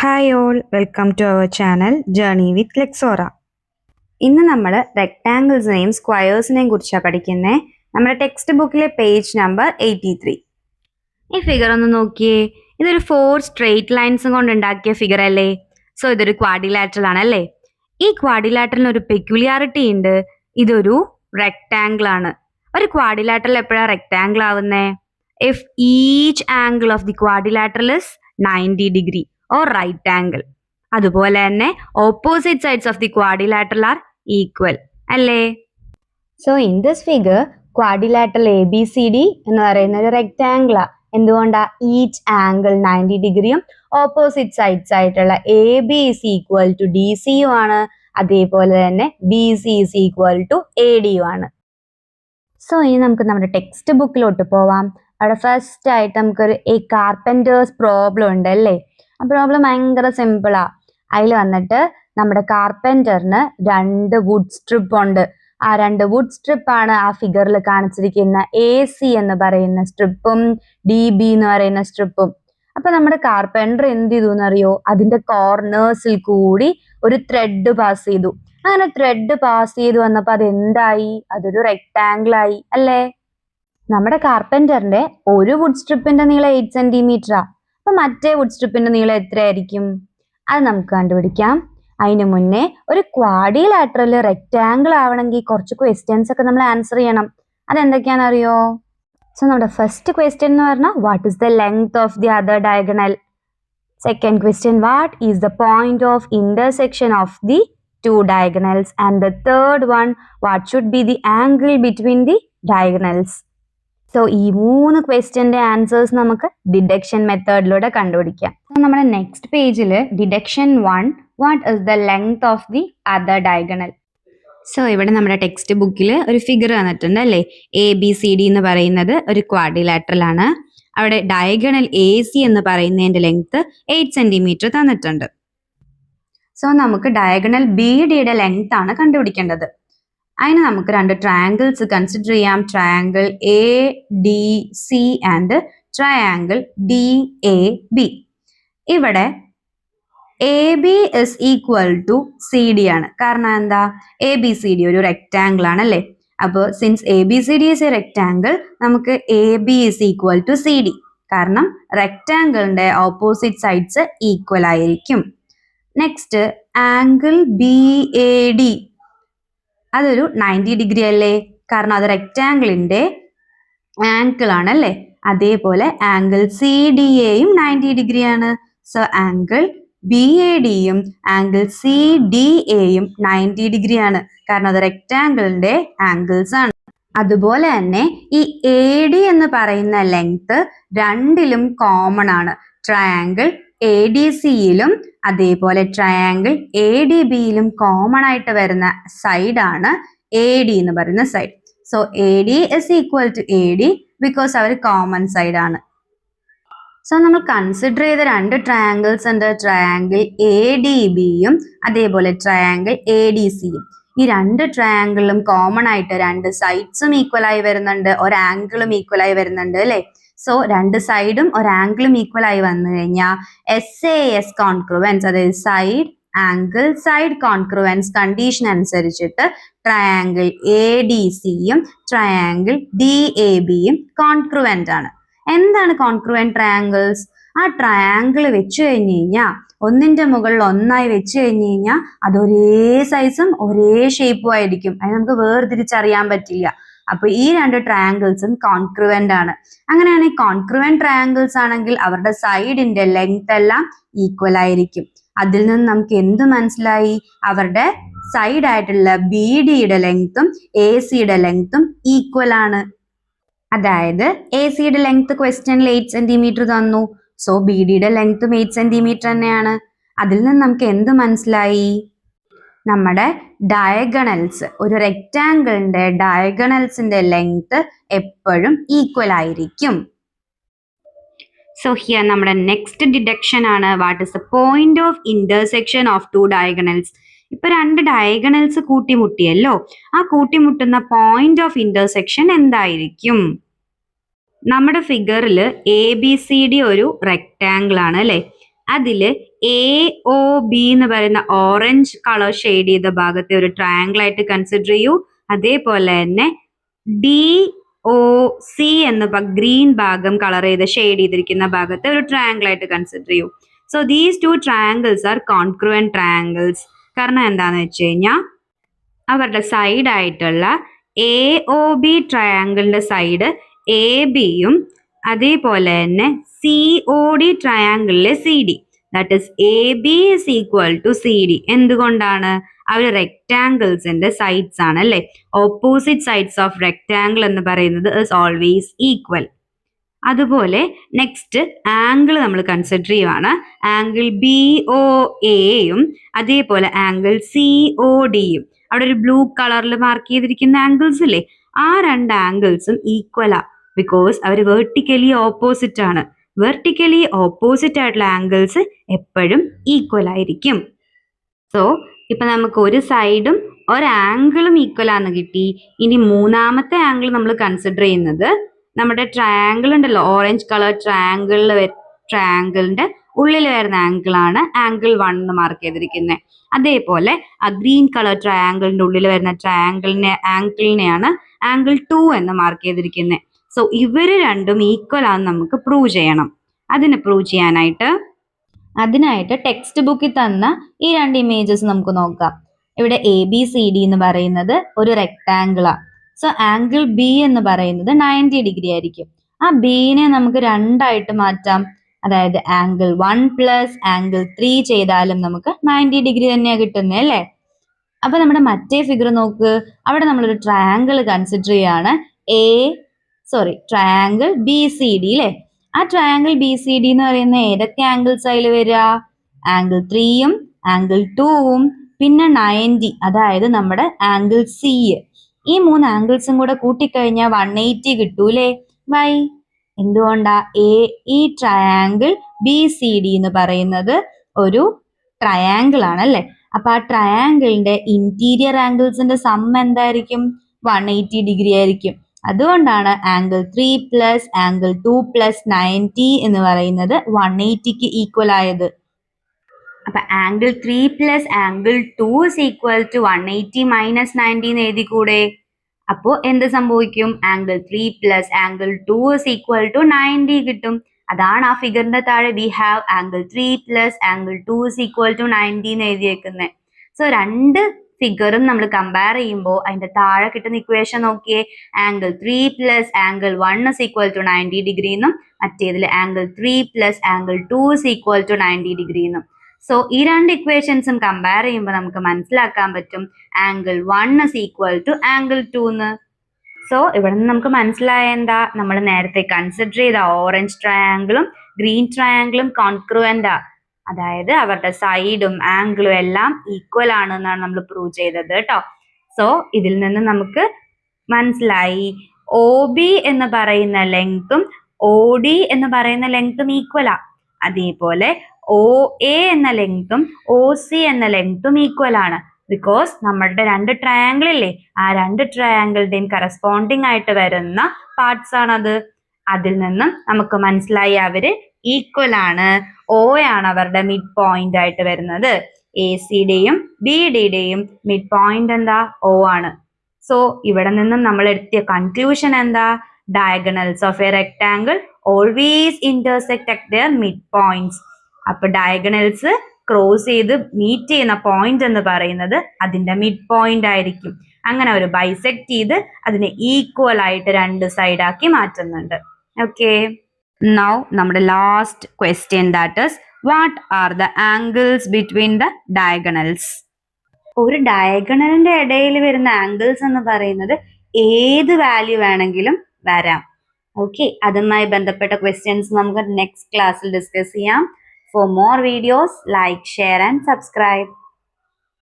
Hi all, welcome to our channel journey with Lexora. ഇന്ന് നമ്മൾ റെക്ടാങ്കിൾസിനെയും സ്ക്വയേഴ്സിനെയും കുറിച്ചാണ് പഠിക്കുന്നത്. നമ്മുടെ ടെക്സ്റ്റ് ബുക്കിലെ പേജ് നമ്പർ 83. ഈ ഫിഗർ ഒന്ന് നോക്കിയേ. ഇതൊരു 4 സ്ട്രെയിറ്റ് ലൈൻസും കൊണ്ട് ഉണ്ടാക്കിയ ഫിഗർ അല്ലേ? സോ ഇതൊരു ക്വാഡ്രിലാറ്ററൽ ആണല്ലേ. ഈ ക്വാഡ്രിലാറ്ററലിന് ഒരു പെക്യുലിയാരിറ്റി ഉണ്ട്. ഇതൊരു റെക്ടാങ്കിൾ ആണ്. ഒരു ക്വാഡ്രിലാറ്ററൽ എപ്പോഴാണ് റെക്ടാങ്കിൾ ആവുന്നേ? If each angle of the quadrilateral is 90 degree or right angle. അതുപോലെ തന്നെ opposite sides of the quadrilateral are equal അല്ലേ? So in this figure quadrilateral ABCD എന്ന് പറയുന്ന ഒരു റെക്ടാങ്കിൾ ആ. എന്തുകൊണ്ടാ? ഈച്ച് ആംഗിൾ 90 ഡിഗ്രിയും ഓപ്പോസിറ്റ് സൈഡ്സ് ആയിട്ടുള്ള AB is equal to DC യും ആണ്. അതേപോലെ തന്നെ BC is equal to AD യും ആണ്. സോ ഇനി നമുക്ക് നമ്മുടെ ടെക്സ്റ്റ് ബുക്കിലോട്ട് പോവാം. അവിടെ ഫസ്റ്റ് ആയിട്ട് നമുക്കൊരു കാർപ്പൻറ്റേഴ്സ് പ്രോബ്ലം ഉണ്ട് അല്ലേ? ആ പ്രോബ്ലം ഭയങ്കര സിമ്പിളാ. അതിൽ വന്നിട്ട് നമ്മുടെ കാർപ്പൻറ്ററിന് 2 വുഡ് സ്ട്രിപ്പ് ഉണ്ട്. ആ 2 വുഡ് സ്ട്രിപ്പാണ് ആ ഫിഗറിൽ കാണിച്ചിരിക്കുന്ന AC എന്ന് പറയുന്ന സ്ട്രിപ്പും DB എന്ന് പറയുന്ന സ്ട്രിപ്പും. അപ്പൊ നമ്മുടെ കാർപ്പൻറ്റർ എന്ത് ചെയ്തു എന്നറിയോ? അതിന്റെ കോർണേഴ്സിൽ കൂടി ഒരു ത്രെഡ് പാസ് ചെയ്തു. അങ്ങനെ ത്രെഡ് പാസ് ചെയ്തു വന്നപ്പോ അത് എന്തായി? അതൊരു റെക്ടാങ്കിൾ ആയി അല്ലേ? നമ്മുടെ കാർപ്പൻറ്ററിന്റെ ഒരു വുഡ് സ്ട്രിപ്പിന്റെ നീളം 8 സെന്റിമീറ്ററാ. അപ്പൊ മറ്റേ വുഡ് സ്ട്രിപ്പിന്റെ നീളം എത്രയായിരിക്കും? അത് നമുക്ക് കണ്ടുപിടിക്കാം. അതിന് മുന്നേ ഒരു ക്വാഡ്രിലാറ്ററൽ റെക്ടാങ്കിൾ ആവണമെങ്കിൽ കുറച്ച് ക്വസ്റ്റ്യൻസ് ഒക്കെ നമ്മൾ ആൻസർ ചെയ്യണം. അതെന്തൊക്കെയാണെന്ന് അറിയോ? സോ നമ്മുടെ ഫസ്റ്റ് ക്വസ്റ്റ്യൻ എന്ന് പറഞ്ഞാൽ what is the length of the other diagonal. Second question what is the point of intersection of the 2 diagonals, and the third one what should be the angle between the diagonals. So ഈ 3 ക്വസ്റ്റ്യൻ്റെ answers നമുക്ക് deduction മെത്തേഡിലൂടെ കണ്ടുപിടിക്കാം. നമ്മുടെ next പേജിൽ deduction 1 what is the length of the other diagonal. So ഇവിടെ നമ്മുടെ text ബുക്കിൽ ഒരു figure തന്നിട്ടുണ്ട് അല്ലേ? ABCD എന്ന് പറയുന്നത് ഒരു ക്വാഡ്രിലാറ്ററൽ ആണ്. അവിടെ ഡയഗണൽ AC എന്ന് പറയുന്നതിൻ്റെ ലെങ്ത് 8 സെന്റിമീറ്റർ തന്നിട്ടുണ്ട്. സോ നമുക്ക് ഡയഗണൽ BDയുടെ ലെങ്ത് ആണ് കണ്ടുപിടിക്കേണ്ടത്. അതിന് നമുക്ക് 2 ട്രയാങ്കിൾസ് കൺസിഡർ ചെയ്യാം. Triangle ADC and triangle DAB. ഇവിടെ AB is equal to CD ആണ്. കാരണം എന്താ? ABCD ഒരു റെക്ടാങ്കിൾ ആണല്ലേ. അപ്പോൾ since ABCD is a rectangle, നമുക്ക് AB is equal to CD. കാരണം റെക്ടാങ്കിളിന്റെ ഓപ്പോസിറ്റ് സൈഡ്സ് ഈക്വൽ ആയിരിക്കും. നെക്സ്റ്റ് ആംഗിൾ BAD, അതൊരു 90 ഡിഗ്രി അല്ലേ? കാരണം അത് റെക്ടാങ്കിളിന്റെ ആംഗിൾ ആണല്ലേ. അതേപോലെ ആംഗിൾ CDAയും 90 ഡിഗ്രിയാണ്. സോ ആംഗിൾ BADയും ആംഗിൾ CDAയും 90 ഡിഗ്രിയാണ്. കാരണം അത് റെക്ടാങ്കിളിന്റെ ആംഗിൾസ് ആണ്. അതുപോലെ തന്നെ ഈ AD എന്ന് പറയുന്ന ലെങ്ത് രണ്ടിലും കോമൺ ആണ്. ട്രയാങ്കിൾ ADCയിലും അതേപോലെ ട്രയാങ്കിൾ ADBയിലും കോമൺ ആയിട്ട് വരുന്ന സൈഡാണ് AD എന്ന് പറയുന്ന side. So AD is equal to AD because അവർ കോമൺ സൈഡ് ആണ്. സോ നമ്മൾ കൺസിഡർ ചെയ്ത 2 ട്രയാങ്കിൾസ് ഉണ്ട്. ട്രയാങ്കിൾ ADBയും അതേപോലെ ട്രയാങ്കിൾ ADCയും. ഈ 2 ട്രയാങ്കിളും കോമൺ ആയിട്ട് 2 സൈഡ്സും ഈക്വൽ ആയി വരുന്നുണ്ട്, ഒരു ആംഗിളും ഈക്വൽ ആയി വരുന്നുണ്ട് അല്ലേ? സോ 2 സൈഡും ഒരു ആംഗിളും ഈക്വൽ ആയി വന്നു കഴിഞ്ഞാൽ SAS കോൺക്രുവൻസ്, അതായത് സൈഡ് ആംഗിൾ സൈഡ് കോൺക്രുവൻസ് കണ്ടീഷൻ അനുസരിച്ചിട്ട് ട്രയാങ്കിൾ ADCയും ട്രയാങ്കിൾ DABയും കോൺക്രുവൻ്റ് ആണ്. എന്താണ് കോൺക്രുവൻ്റ് ട്രയാങ്കിൾസ്? ആ ട്രയാങ്കിൾ വെച്ച് കഴിഞ്ഞ് കഴിഞ്ഞാൽ ഒന്നിന്റെ മുകളിൽ ഒന്നായി വെച്ച് കഴിഞ്ഞ് കഴിഞ്ഞാൽ അത് ഒരേ സൈസും ഒരേ ഷേപ്പും ആയിരിക്കും. അത് നമുക്ക് വേർതിരിച്ചറിയാൻ പറ്റില്ല. അപ്പൊ ഈ 2 ട്രയാങ്കിൾസും കോൺക്രുവൻ്റ് ആണ്. അങ്ങനെയാണെങ്കിൽ കോൺക്രുവൻ്റ് ട്രയാങ്കിൾസ് ആണെങ്കിൽ അവരുടെ സൈഡിന്റെ ലെങ്ത് എല്ലാം ഈക്വൽ ആയിരിക്കും. അതിൽ നിന്ന് നമുക്ക് എന്ത് മനസ്സിലായി? അവരുടെ സൈഡ് ആയിട്ടുള്ള BDയുടെ ലെങ്ത്തും ACയുടെ ലെങ്ത്തും ഈക്വൽ ആണ്. അതായത് ACയുടെ ലെങ്ത് ക്വസ്റ്റ്യനിൽ 8 സെന്റിമീറ്റർ തന്നു. സോ BDയുടെ ലെങ്ത്തും 8 സെന്റിമീറ്റർ തന്നെയാണ്. അതിൽ നിന്ന് നമുക്ക് എന്ത് മനസ്സിലായി? നമ്മുടെ ഡയഗണൽസ്, ഒരു റെക്ടാങ്കിളിന്റെ ഡയഗണൽസിന്റെ ലെങ്ത് എപ്പോഴും ഈക്വൽ ആയിരിക്കും. സോ ഹിയർ നമ്മുടെ നെക്സ്റ്റ് ഡിഡക്ഷൻ ആണ് what is the point of intersection of 2 diagonals. ഇപ്പൊ 2 ഡയഗണൽസ് കൂട്ടിമുട്ടിയല്ലോ. ആ കൂട്ടിമുട്ടുന്ന പോയിന്റ് ഓഫ് ഇന്റർസെക്ഷൻ എന്തായിരിക്കും? നമ്മുടെ ഫിഗറിൽ ABCD ഒരു റെക്ടാങ്കിൾ ആണ് അല്ലേ? അതില് AOB എന്ന് പറയുന്ന ഓറഞ്ച് കളർ ഷെയ്ഡ് ചെയ്ത ഭാഗത്തെ ഒരു ട്രയാങ്കിൾ ആയിട്ട് കൺസിഡർ ചെയ്യൂ. അതേപോലെ തന്നെ DOC എന്ന ഗ്രീൻ ഭാഗം കളർ ചെയ്ത് ഷെയ്ഡ് ചെയ്തിരിക്കുന്ന ഭാഗത്തെ ഒരു ട്രയാങ്കിൾ ആയിട്ട് കൺസിഡർ ചെയ്യൂ. So these two triangles are congruent triangles. കാരണം എന്താന്ന് വെച്ച് കഴിഞ്ഞാൽ അവരുടെ സൈഡ് ആയിട്ടുള്ള AOB ട്രയാങ്കിളിന്റെ സൈഡ് ABയും അതേപോലെ തന്നെ COD ട്രയാങ്കിളിലെ CD, that is AB is equal to CD. എന്തുകൊണ്ടാണ്? അവർ റെക്ടാങ്കിൾസിന്റെ സൈഡ്സ് ആണ് അല്ലെ. ഓപ്പോസിറ്റ് സൈഡ്സ് ഓഫ് റെക്ടാങ്കിൾ എന്ന് പറയുന്നത് ഇസ് ഓൾവേസ് ഈക്വൽ. അതുപോലെ നെക്സ്റ്റ് ആംഗിൾ നമ്മൾ കൺസിഡർ ചെയ്യുവാണ്. ആംഗിൾ BOAയും അതേപോലെ ആംഗിൾ CODയും. അവിടെ ഒരു ബ്ലൂ കളറിൽ മാർക്ക് ചെയ്തിരിക്കുന്ന ആംഗിൾസ് ഇല്ലേ, ആ രണ്ട് ആംഗിൾസും ഈക്വലാ. ബിക്കോസ് അവർ വെർട്ടിക്കലി ഓപ്പോസിറ്റ് ആണ്. വെർട്ടിക്കലി ഓപ്പോസിറ്റ് ആയിട്ടുള്ള ആംഗിൾസ് എപ്പോഴും ഈക്വൽ ആയിരിക്കും. സോ ഇപ്പൊ നമുക്ക് ഒരു സൈഡും ഒരു ആംഗിളും ഈക്വൽ ആണെന്ന് കിട്ടി. ഇനി മൂന്നാമത്തെ ആംഗിൾ നമ്മൾ കൺസിഡർ ചെയ്യുന്നത് നമ്മുടെ ട്രയാങ്കിൾ ഉണ്ടല്ലോ, ഓറഞ്ച് കളർ ട്രയാങ്കിളിന്റെ ഉള്ളിൽ വരുന്ന ആംഗിൾ ആണ് ആംഗിൾ 1 എന്ന് മാർക്ക് ചെയ്തിരിക്കുന്നത്. അതേപോലെ ആ ഗ്രീൻ കളർ ട്രയാങ്കിളിന്റെ ഉള്ളിൽ വരുന്ന ആംഗിളിനെയാണ് ആംഗിൾ 2 എന്ന് മാർക്ക് ചെയ്തിരിക്കുന്നത്. സോ ഇവര് രണ്ടും ഈക്വൽ ആണെന്ന് നമുക്ക് പ്രൂവ് ചെയ്യണം. അതിന് പ്രൂവ് ചെയ്യാനായിട്ട് ടെക്സ്റ്റ് ബുക്കിൽ തന്ന ഈ രണ്ട് ഇമേജസ് നമുക്ക് നോക്കാം. ഇവിടെ ABCD എന്ന് പറയുന്നത് ഒരു റെക്ടാങ്കിളാണ്. സോ ആംഗിൾ B എന്ന് പറയുന്നത് 90 ഡിഗ്രി ആയിരിക്കും. ആ ബിനെ നമുക്ക് രണ്ടായിട്ട് മാറ്റാം. അതായത് ആംഗിൾ 1 പ്ലസ് ആംഗിൾ 3 ചെയ്താലും നമുക്ക് 90 ഡിഗ്രി തന്നെയാണ് കിട്ടുന്നത് അല്ലേ. അപ്പൊ നമ്മുടെ മറ്റേ ഫിഗർ നോക്ക്. അവിടെ നമ്മളൊരു ട്രയാങ്കിൾ കൺസിഡർ ചെയ്യാണ്. ട്രയാങ്കിൾ BCD അല്ലേ. ആ ട്രയാങ്കിൾ BCD എന്ന് പറയുന്ന ഏതൊക്കെ ആംഗിൾസ് അതിൽ വരിക? ആംഗിൾ 3യും ആംഗിൾ 2വും പിന്നെ 90, അതായത് നമ്മുടെ ആംഗിൾ C. ഈ മൂന്ന് ആംഗിൾസും കൂടെ കൂട്ടിക്കഴിഞ്ഞാൽ 180 കിട്ടൂലേ. വൈ? എന്തുകൊണ്ടാ? ഈ ട്രയാങ്കിൾ BCD എന്ന് പറയുന്നത് ഒരു ട്രയാങ്കിൾ ആണല്ലേ. അപ്പൊ ആ ട്രയാങ്കിളിന്റെ ഇന്റീരിയർ ആംഗിൾസിന്റെ സം എന്തായിരിക്കും? 180 ഡിഗ്രി ആയിരിക്കും. അതുകൊണ്ടാണ് ആംഗിൾ 3 പ്ലസ് ആംഗിൾ 2 പ്ലസ് 90 എന്ന് പറയുന്നത് 180ക്ക് ഈക്വൽ ആയത്. അപ്പൊ angle 3 plus angle 2 is equal to 180 minus 90 എന്ന് എഴുതിക്കൂടെ? അപ്പോ എന്ത് സംഭവിക്കും? Angle 3 plus angle 2 is equal to 90 കിട്ടും. അതാണ് ആ ഫിഗറിന്റെ താഴെ we have angle 3 plus angle 2 is equal to 90 എന്ന് എഴുതിയേക്കുന്നത്. സോ രണ്ട് ഫിഗറും നമ്മൾ കമ്പയർ ചെയ്യുമ്പോൾ അതിന്റെ താഴെ കിട്ടുന്ന ഇക്വേഷൻ നോക്കിയേ. Angle 3 plus angle 1 is equal to 90 degree എന്നും മറ്റേതിൽ angle 3 plus angle 2 is equal to 90 degree എന്നും. സോ ഈ രണ്ട് ഇക്വേഷൻസും കമ്പയർ ചെയ്യുമ്പോൾ നമുക്ക് മനസ്സിലാക്കാൻ പറ്റും angle 1 is equal to angle 2 എന്ന്. സോ ഇവിടെ നിന്ന് നമുക്ക് മനസ്സിലായ എന്താ? നമ്മൾ നേരത്തെ കൺസിഡർ ചെയ്ത ഓറഞ്ച് ട്രയാങ്കിളും ഗ്രീൻ ട്രയാങ്കിളും കോൺഗ്രുവന്റാ. അതായത് അവരുടെ സൈഡും ആംഗിളും എല്ലാം ഈക്വൽ ആണ് എന്നാണ് നമ്മൾ പ്രൂവ് ചെയ്തത് കേട്ടോ. സോ ഇതിൽ നിന്ന് നമുക്ക് മനസ്സിലായി OB എന്ന് പറയുന്ന ലെങ്ത്തും OD എന്ന് പറയുന്ന ലെങ്ത്തും ഈക്വലാ. അതേപോലെ OA എന്ന ലെങ്ത്തും OC എന്ന ലെങ്ത്തും ഈക്വൽ ആണ്. ബിക്കോസ് നമ്മളുടെ രണ്ട് ട്രയാങ്കിൾ ഇല്ലേ, ആ രണ്ട് ട്രയാങ്കിളിന്റെയും കറസ്പോണ്ടിങ് ആയിട്ട് വരുന്ന പാർട്സ് ആണത്. അതിൽ നിന്നും നമുക്ക് മനസ്സിലായി അവര് ഈക്വൽ ആണ്. O ആണ് അവരുടെ മിഡ് പോയിന്റ് ആയിട്ട് വരുന്നത്. ACയുടെയും BDയുടെയും മിഡ് പോയിന്റ് എന്താ? O ആണ്. സോ ഇവിടെ നിന്നും നമ്മൾ എടുത്തിയ കൺക്ലൂഷൻ എന്താ? Diagonals of A rectangle always intersect at their mid points. അപ്പൊ ഡയഗണൽസ് ക്രോസ് ചെയ്ത് മീറ്റ് ചെയ്യുന്ന പോയിന്റ് എന്ന് പറയുന്നത് അതിന്റെ മിഡ് പോയിന്റ് ആയിരിക്കും. അങ്ങനെ ഒരു ബൈസെക്ട് ചെയ്ത് അതിനെ ഈക്വൽ ആയിട്ട് രണ്ട് സൈഡാക്കി മാറ്റുന്നുണ്ട്. ഓക്കെ, നൗ നമ്മുടെ last question, that is what are the angles between the diagonals? ഒരു ഡയഗണലിന്റെ ഇടയിൽ വരുന്ന ആംഗിൾസ് എന്ന് പറയുന്നത് ഏത് വാല്യൂ വേണമെങ്കിലും വരാം. ഓക്കെ, അതുമായി ബന്ധപ്പെട്ട ക്വസ്റ്റ്യൻസ് നമുക്ക് നെക്സ്റ്റ് ക്ലാസ്സിൽ ഡിസ്കസ് ചെയ്യാം. For more videos, like, share and subscribe.